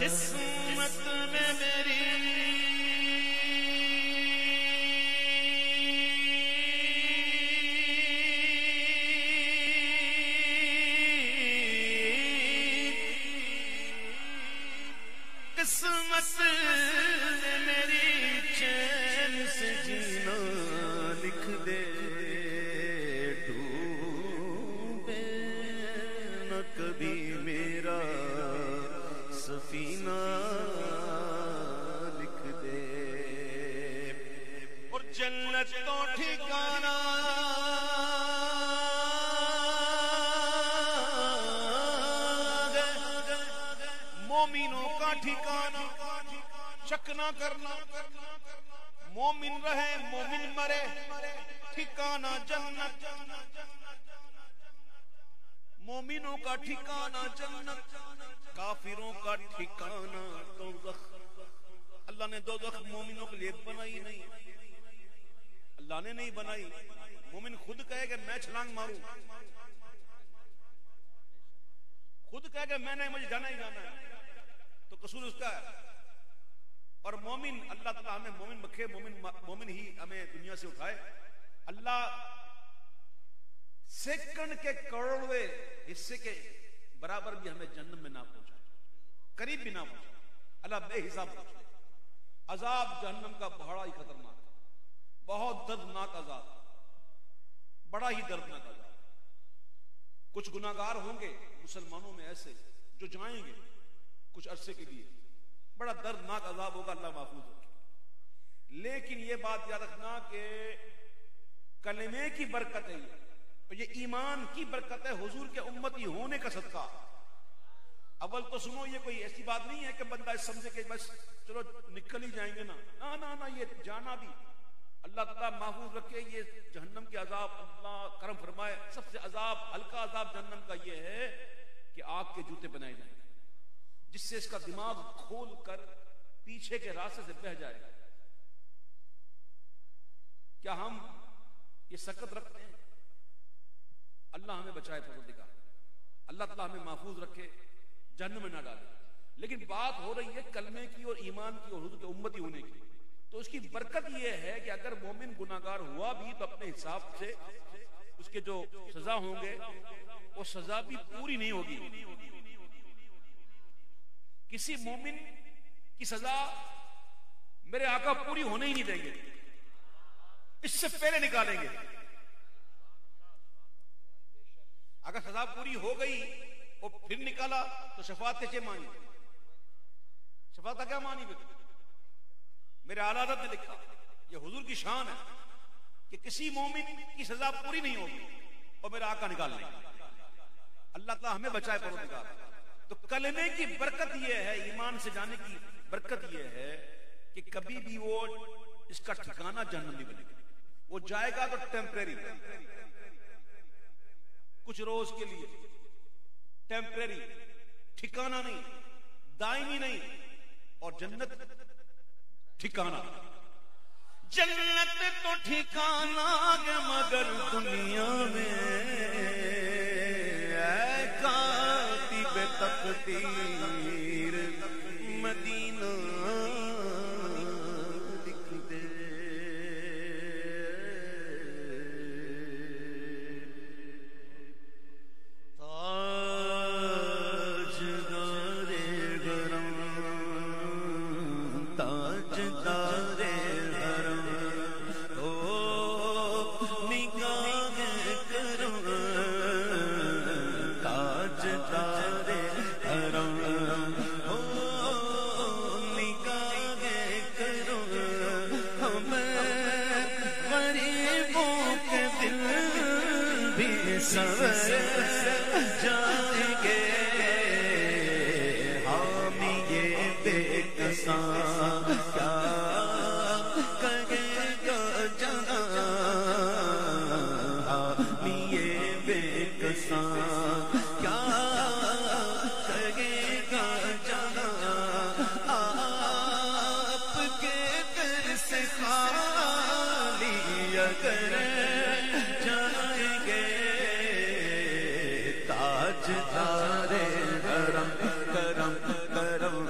قسمت میں میری قسمت میں میری چین سے جینا لکھ دے، ڈوبے نہ کبھی میرا سفینہ لکھ دے، اور جنت تو ٹھکانہ مومنوں کا ٹھکانہ، شک نہ کرنا، مومن رہے مومن مرے، ٹھکانہ جنت، مومنوں کا ٹھکانہ جنت، کافروں کا ٹھکانہ دوزخ۔ اللہ نے دوزخ مومنوں کے لیے بنائی نہیں، اللہ نے نہیں بنائی۔ مومن خود کہے کہ میں چھلانگ ماروں، خود کہے کہ میں نے مجھے جانا ہی جانا ہے، تو قصور اس کا ہے۔ اور مومن، اللہ تعالیٰ ہمیں مومن بکھے، مومن ہی ہمیں دنیا سے اٹھائے۔ اللہ سیکنڈ کے کروڑویں حصے کے برابر بھی ہمیں جہنم میں نہ پہنچائے، قریب بھی نہ پہنچائے، اللہ بے حساب پہنچائے۔ عذاب جہنم کا بڑا ہی خطرناک، بہت دردناک عذاب، بڑا ہی دردناک عذاب۔ کچھ گناہگار ہوں گے مسلمانوں میں ایسے جو جائیں گے کچھ عرصے کے لیے، بڑا دردناک عذاب ہوگا، اللہ محفوظ رکھے۔ لیکن یہ بات یاد رکھنا کہ کلمے کی برکت ہے، اور یہ ایمان کی برکت ہے، حضور کے امتی ہونے کا صدقہ۔ اول تو سنو، یہ کوئی ایسی بات نہیں ہے کہ بندہ اس سمجھے کہ بس چلو نکل ہی جائیں گے، نا، یہ جانا بھی اللہ تعالیٰ محفوظ رکھے۔ یہ جہنم کے عذاب اللہ کرم فرمائے، سب سے عذاب ہلکا عذاب جہنم کا یہ ہے کہ آگ کے جوتے بنائے جائیں گے، جس سے اس کا دماغ کھول کر پیچھے کے راستے سے بہ جائے گا۔ کیا ہم یہ سکت رکھتے ہیں؟ اللہ ہمیں بچائے پروردگار، اللہ تعالیٰ ہمیں محفوظ رکھے، جہنم میں نہ ڈالے۔ لیکن بات ہو رہی ہے کلمے کی اور ایمان کی اور حضور کے امتی ہونے کی، تو اس کی برکت یہ ہے کہ اگر مومن گناہگار ہوا بھی تو اپنے حساب سے اس کے جو سزا ہوں گے وہ سزا بھی پوری نہیں ہوگی۔ کسی مومن کی سزا میرے آقا پوری ہونے ہی نہیں دیں گے، اس سے پہلے نکالیں گے۔ اگر سزا پوری ہو گئی اور پھر نکالا تو شفاعت کیسے مانی؟ شفاعت کا کیا مانی؟ میرے اعلیٰ حضرت نے لکھا، یہ حضور کی شان ہے کہ کسی مومن کی سزا پوری نہیں ہوگی اور میرا آقا نکال لیں گے۔ اللہ تعالیٰ ہمیں بچائے پروردگار۔ تو کلمے کی برکت یہ ہے، ایمان سے جانے کی برکت یہ ہے کہ کبھی بھی وہ اس کا ٹھکانہ جہنم نہیں بنے گا۔ وہ جائے گا تو ٹیمپریری، کچھ روز کے لیے، ٹیمپریری، ٹھکانہ نہیں، دائمی نہیں۔ اور جنت ٹھکانہ، جنت تو ٹھکانہ مگر دنیا میں اے کاتب تقدیر مدینہ لکھ دے۔ جائیں گے حامی یہ بے کساں کیا کہے گا جہاں، حامی یہ بے کساں کیا کہے گا جہاں، آپ کے در سے خالی اگر تاجدار حرم کرم کرم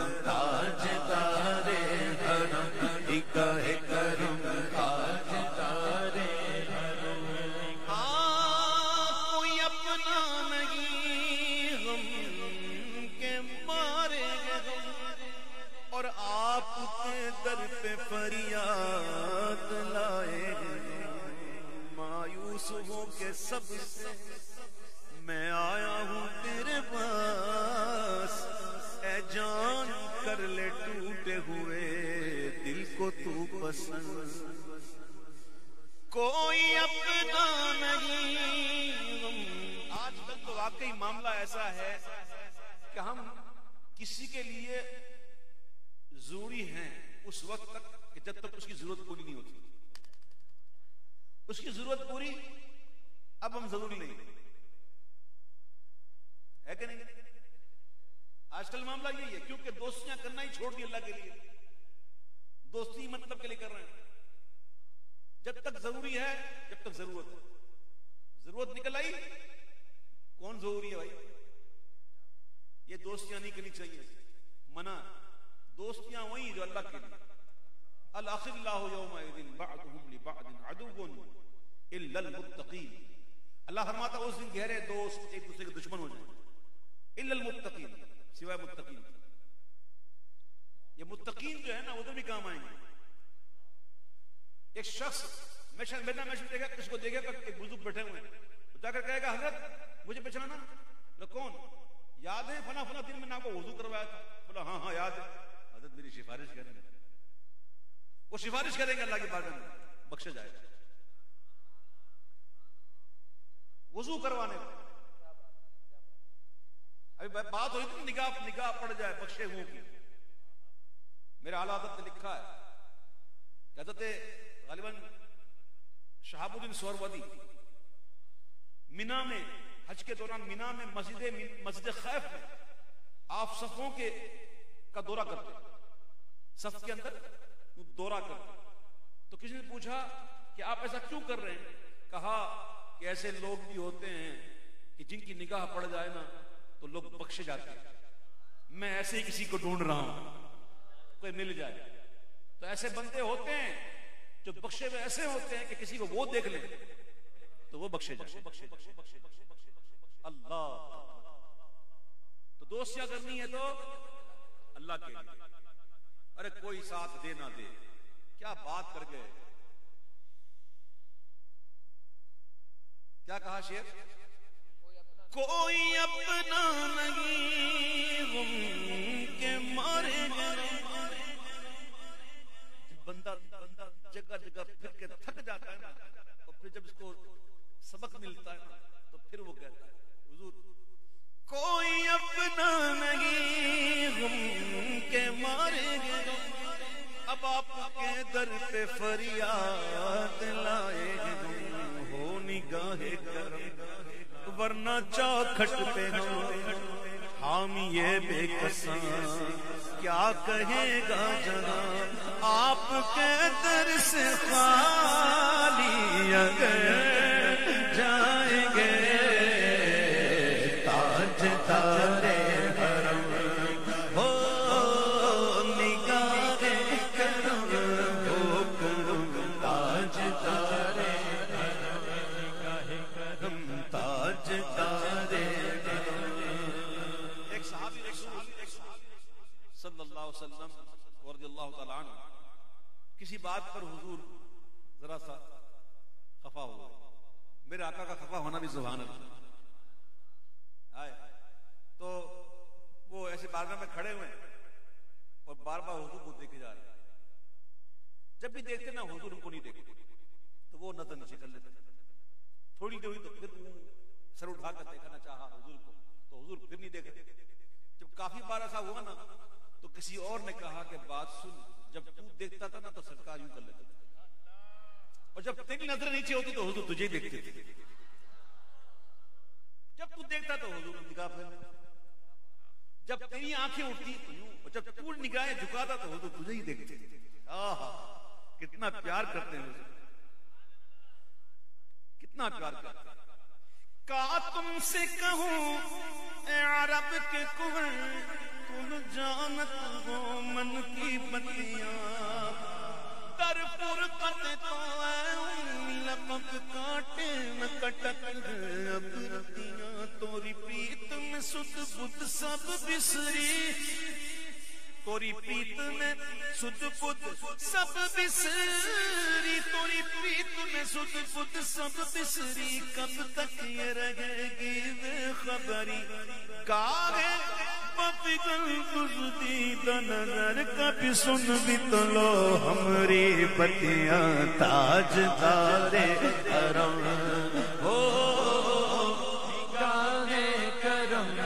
در پہ فریاد لائے مایوس ہو کے سب سے میں آیا ہوں تیرے پاس اے جان کر لے ٹوٹے ہوئے دل کو تو پسند کوئی اپنا نہیں آج کل تو واقعی معاملہ ایسا ہے کہ ہم کسی کے لیے ضروری ہیں اس وقت تک کہ جب تک اس کی ضرورت پوری نہیں ہوتی اس کی ضرورت پوری اب ہم ضروری نہیں ہے کہ نہیں آج کل معاملہ یہی ہے کیونکہ دوستیاں کرنا ہی چھوڑ دی اللہ کے لیے دوستی مطلب کے لیے کر رہے ہیں جب تک ضروری ہے جب تک ضرورت ہے ضرورت نکل آئی کون ضروری ہے بھائی یہ دوستیاں نہیں کرنی چاہیے منع دوستیاں وہی جو اللہ کے لیے الاخلاء یومئذ بعضهم لبعض عدو الا المتقین اللہ فرماتا اس دن گہرے دوست ایک دوسرے کے دشمن ہو جائیں الا المتقین سوائے متقین یہ متقین جو ہے نا ادھر بھی کام آئیں گے ایک شخص میں دیکھا کس کو دیکھا ایک بزرگ بیٹھے ہوئے ہیں تو جا کر کہے گا حضرت مجھے پہچانا نا کون یاد ہے فنا فنا دن میں نے آپ کو وضو کروایا تھا بولا ہاں یاد ہے حضرت میری سفارش کریں گے وہ سفارش کریں گے اللہ کی بارگاہ میں بخشا جائے گا وضو کروانے کو ابھی بات ہوئی تھی نگاہ پڑ جائے بخشے ہوں کی میرے اعلیٰ حضرت نے لکھا ہے کہ حضرت غالباً شہاب الدین سہروردی مینا میں حج کے دوران مینا میں مسجد خیف میں آپ صفوں کا دورہ کرتے صف کے اندر دورہ کرتے تو کسی نے پوچھا کہ آپ ایسا کیوں کر رہے ہیں کہا کہ ایسے لوگ بھی ہوتے ہیں کہ جن کی نگاہ پڑ جائے نا تو لوگ بخشے جاتے ہیں میں ایسے ہی کسی کو ڈھونڈ رہا ہوں کوئی مل جائے تو ایسے بندے ہوتے ہیں جو بخشے ہوئے ایسے ہوتے ہیں کہ کسی کو وہ دیکھ لیں تو وہ بخشے جائے اللہ تو دوستیاں کرنی ہے تو اللہ کے لیے ارے کوئی ساتھ دے نہ دے کیا بات کر گئے کیا کہا شعر کوئی اپنا نہیں غم کے مارے بندہ جگہ جگہ پھر کے تھک جاتا ہے نا اور پھر جب اس کو سبق ملتا ہے نا تو پھر وہ کہتا ہے حضور کوئی اپنا نہیں غم کے مارے اب آپ کے در پہ فریاد لائے ہو نگاہ کرم ورنہ چوکھٹ پہ ہو حامی یہ بے کساں کیا کہے گا جہاں آپ کے در سے خالی اگر جائیں گے تاج تارے حرم ہو نگاہ کرم ہو کرم تاج تارے حرم تاج تارے صلی اللہ علیہ وسلم رضی اللہ تعالیٰ عنہ کسی بات پر حضور ذرا سا خفا ہوا میرے آقا کا خفا ہونا بھی سبحان اللہ آئے تو وہ ایسے بارگاہ میں کھڑے ہوئے اور بار بار حضور کو دیکھے جا رہے جب بھی دیکھتے نا حضور ان کو نہیں دیکھتے تو وہ نظر نیچے کر لیتے تھوڑی دیر ہوئی تو پھر سر اٹھا کر دیکھنا چاہا حضور کو تو حضور پھر نہیں دیکھتے جب کافی بار ایسا ہوا نا تو کسی اور نے کہا کہ بات سن جب تو دیکھتا تھا نا تو سرکار یوں کر لیتے تھے اور جب تیری نظر نیچے ہوتی تو حضور تجھے ہی دیکھتے تھے جب تو دیکھتا تو حضور نگاہ پھیر لیتے جب تیری آنکھیں اٹھتی تو یوں اور جب تو نگاہیں جھکاتا تو حضور تجھے ہی دیکھتے تھے کتنا پیار کرتے ہیں کتنا پیار کرتے ہیں کا تم سے کہوں اے عرب کے کنویں تم جانت ہو من کی بتیاں در فرقت تو اے لقب کاٹے نہ کٹک اب رتیاں توری پریت میں سد بدھ سب بسری تو توری پیت میں سد پد سب بسری، توری پیت میں سد پد سب بسری، کب تک یہ رہے گی بے خبری، کاغے پپگل دزدید نظر، کبھی سن بھی تو لو ہمری بتیاں تاجدار حرم، ہو نگاہ کرم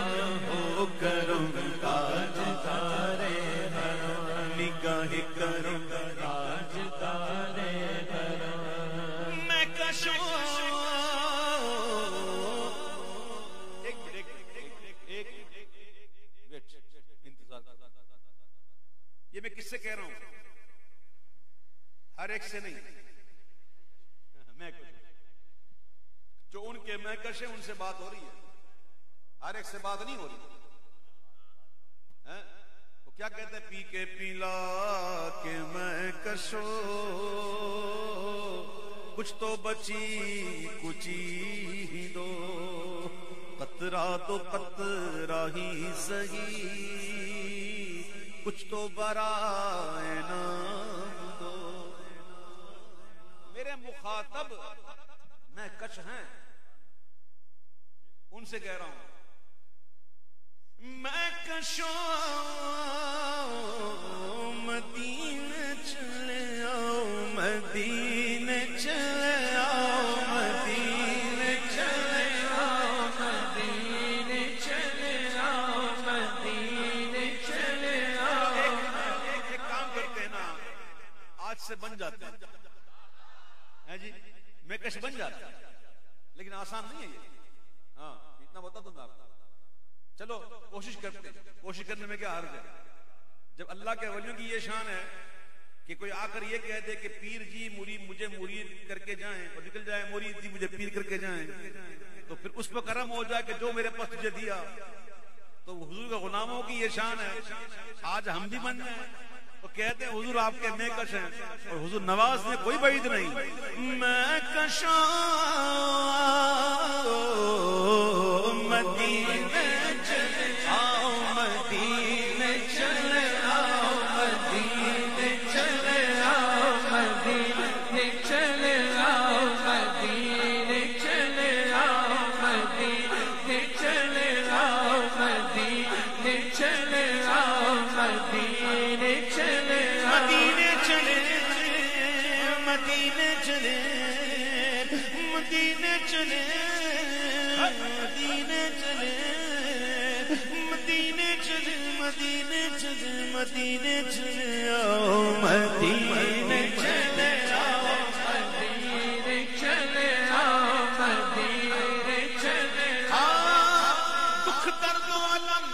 ہو کرم تاجدار حرم، نگاہ کرم تاجدار حرم، میں کشوں یہ میں کس سے کہہ رہا ہوں؟ ہر ایک سے نہیں، میں جو ان کے محکش ہیں ان سے بات ہو رہی ہے، ہر ایک سے بات نہیں ہو رہی۔ وہ کیا کہتے ہیں؟ پی کے پیلا کے محکشو، کچھ تو بچی کچی ہی دو، قطرہ تو قطرہ ہی سہی، کچھ تو برائے نام دو۔ میرے مخاطب میں کچھ ہیں، ان سے کہہ رہا ہوں میں کشوں مدینے چلے آؤ، مدینے چلے آؤ، مدینے چلے آؤ، مدینے چلے آؤ، مدینے چلے آؤ۔ ایک کام کرتے ہیں نا، آج سے بن جاتے ہیں جی، میں کش بن جاتا ہے، لیکن آسان نہیں ہے یہ، ہاں اتنا بتا دوں میں آپ کو۔ چلو کوشش کرتے ہیں، کوشش کرنے میں کیا حرج ہے؟ جب اللہ کے ولیوں کی یہ شان ہے کہ کوئی آ کر یہ کہہ دے کہ پیر جی مرید مجھے مرید کر کے جائیں، اور نکل جائے مرید جی مجھے پیر کر کے جائیں، تو پھر اس پہ کرم ہو جائے کہ جو میرے پاس تجھے دیا۔ تو حضور کے غلاموں کی یہ شان ہے، آج ہم بھی بن جائیں تو کہتے ہیں حضور آپ کے میں کش ہیں، اور حضور نواز میں کوئی بعید نہیں۔ میں کشاں مدینے چلے آؤ، مدینے چلے آؤ، مدینے چلے آؤ، مدینے چلے آؤ، مدینے چلے آؤ، مدینے چلے آؤ، مدینے چلے آؤ، مدینے چلے مدینے چلے، مدینے چلے، مدینے چلے، مدینے چلے، مدینے چلے، مدینے چلے، مدینے چلے آؤ، مدینے چلے آؤ، مدینے چلے آؤ، مدینے چلے آؤ۔ دکھ درد و الم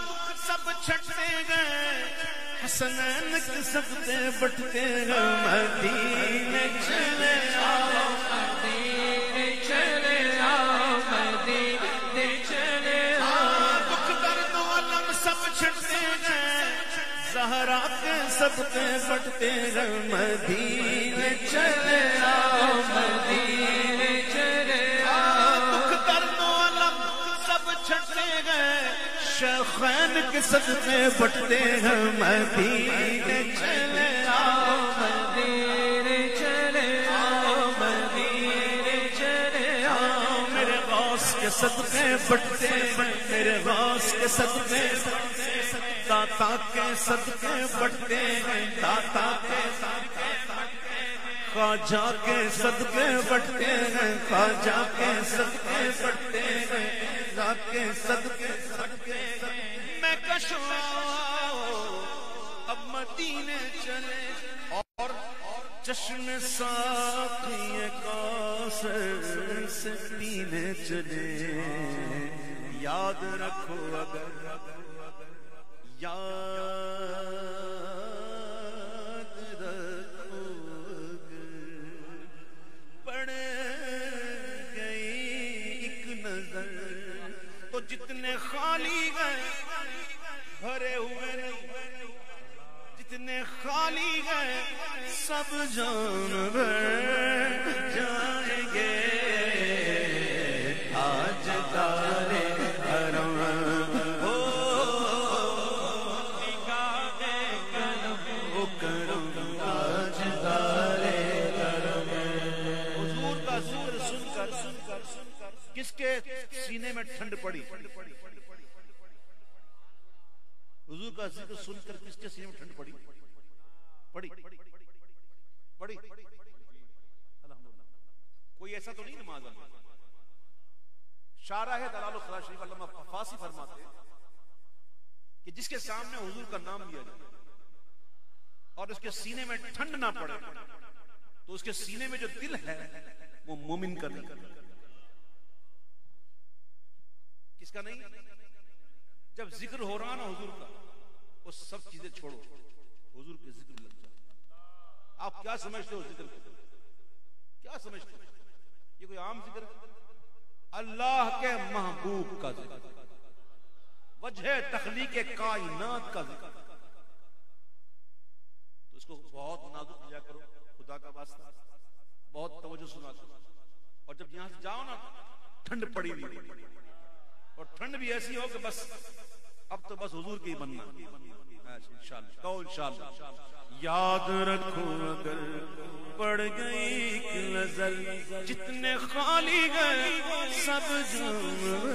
سب چھٹتے گئے، حسنین کے سکتے بٹتے گئے، مدینے چلے آؤ، مدینے چلے آؤ، مدینے چلے آؤ۔ دکھ درد و الم سب چھٹتے گئے، زہرا کے سکتے بٹتے گئے، مدینے چلے آؤ، مدینے چلے آؤ۔ دکھ درد و الم سب چھٹتے گئے، شیخین کے صدقے بٹتے ہیں، مدینے چلے آؤ، مدینے چلے آؤ، مدینے چلے آؤ۔ میرے غوث کے صدقے بٹتے ہیں، میرے غوث کے صدقے، داتا کے صدقے بٹتے ہیں، داتا کے خواجہ کے صدقے بٹتے ہیں، خواجہ کے صدقے بٹتے ہیں، کے صدقے صدقے میں کشوں اب مدینے چلے، اور چشم ساقی کوثر سے پینے چلے۔ یاد رکھو اگر یاد رکھو پڑ گئی ایک نظر تو جتنے خالی گئے بھرے ہوئے نہیں، جتنے خالی گئے سب جان بھر جائیں گے۔ آج تارے حرم ہو نگاہ میں ٹھنڈ پڑی. حضور کا ذکر سن کر کس کے سینے میں ٹھنڈ پڑی؟ پڑی. الحمدللہ. کوئی ایسا تو نہیں نماز میں. شارح دلال الخلاء شریف علامہ فاسی فرماتے ہیں کہ جس کے سامنے حضور کا نام لیا جائے اور اس کے سینے میں ٹھنڈ نہ پڑے تو اس کے سینے میں جو دل ہے وہ مومن کا نہیں. کس کا نہیں؟ جب ذکر ہو رہا نا حضور کا وہ سب چیزیں چھوڑو, حضور کے ذکر لگ جاؤ. آپ کیا سمجھتے ہو ذکر کو؟ کیا سمجھتے ہو؟ یہ کوئی عام ذکر ہے؟ اللہ کے محبوب کا ذکر, وجہ تخلیق کائنات کا ذکر. تو اس کو بہت نازک لیا کرو, خدا کا واسطہ بہت توجہ سنا کرو. اور جب یہاں سے جاؤ نا ٹھنڈ پڑی ہوئی, اور ٹھنڈ بھی ایسی ہو کہ بس اب تو بس حضور کی بننا. انشاءاللہ تو انشاءاللہ یاد رکھو اگر پڑ گئی ایک نظر جتنے خالی گئے سب جم